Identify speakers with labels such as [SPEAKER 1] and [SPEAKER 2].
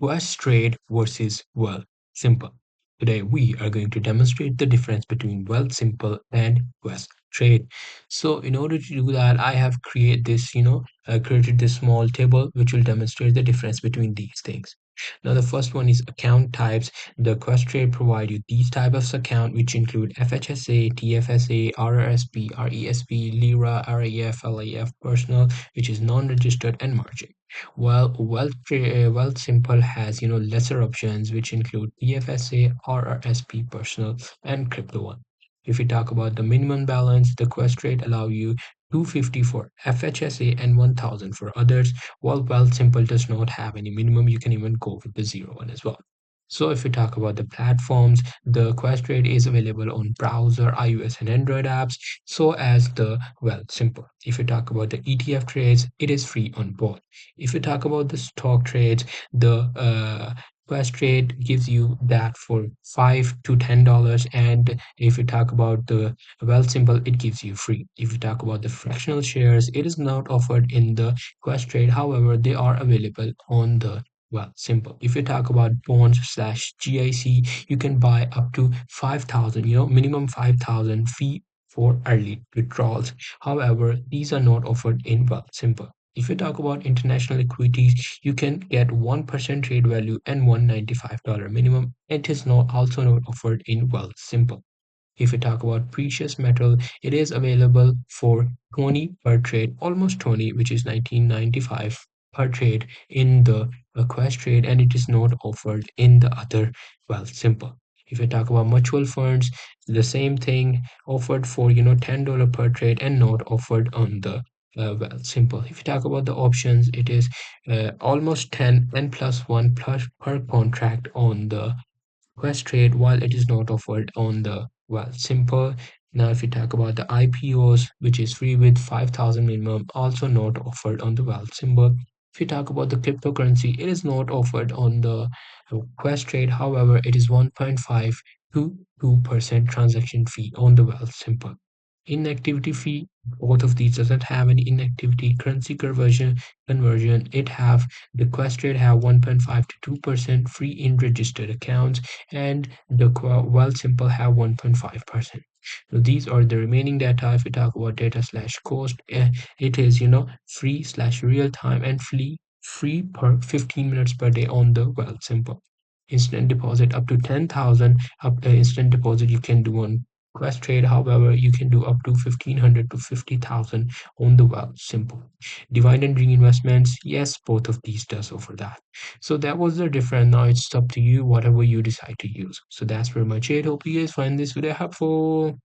[SPEAKER 1] Questrade versus Wealthsimple. Today we are going to demonstrate the difference between Wealthsimple and Questrade. So in order to do that, I have created this small table which will demonstrate the difference between these things. Now the first one is account types. The Questrade provide you these types of account which include FHSA, TFSA, RRSP, RESP, LIRA, RAF, LAF, personal, which is non-registered, and margin. While Wealthsimple has lesser options which include PFSA, RRSP, personal, and crypto one. If we talk about the minimum balance, the Questrade allow you 250 for FHSA and 1000 for others, while Wealthsimple does not have any minimum. You can even go with the zero one as well. So if we talk about the platforms, the Questrade is available on browser, iOS and Android apps, so as the Wealthsimple. If we talk about the ETF trades, it is free on both. If we talk about the stock trades, the Questrade gives you that for $5 to $10, and if you talk about the Wealthsimple, it gives you free. If you talk about the fractional shares, it is not offered in the Questrade. However, they are available on the Wealthsimple. If you talk about bonds slash GIC, you can buy up to 5,000, minimum 5,000 fee for early withdrawals. However, these are not offered in Wealthsimple. If you talk about international equities, you can get 1% trade value and $195 minimum. It is not also not offered in Wealthsimple. If we talk about precious metal, it is available for 20 per trade, almost 20, which is 1995 per trade in the Questrade, and it is not offered in the other Wealthsimple. If we talk about mutual funds, the same thing offered for $10 per trade and not offered on the Wealthsimple. If you talk about the options, it is almost 10 and plus 1 plus per contract on the Questrade, while it is not offered on the Wealthsimple. Now, if you talk about the IPOs, which is free with 5,000 minimum, also not offered on the Wealthsimple. If you talk about the cryptocurrency, it is not offered on the Questrade. However, it is 1.5 to 2% transaction fee on the Wealthsimple. Inactivity fee, both of these doesn't have any inactivity. Currency conversion, it have the Questrade have 1.5 to 2% free in registered accounts, and the Wealthsimple have 1.5%. So these are the remaining data. If we talk about data slash cost, it is free slash real time and free per 15 minutes per day on the Wealthsimple. Instant deposit up to 10,000 instant deposit you can do on Questrade. However, you can do up to 1,500 to 50,000 on the Wealthsimple. Dividend reinvestments, yes, both of these does offer that. So that was the difference. Now it's up to you, whatever you decide to use. So that's pretty much it. Hope you guys find this video helpful.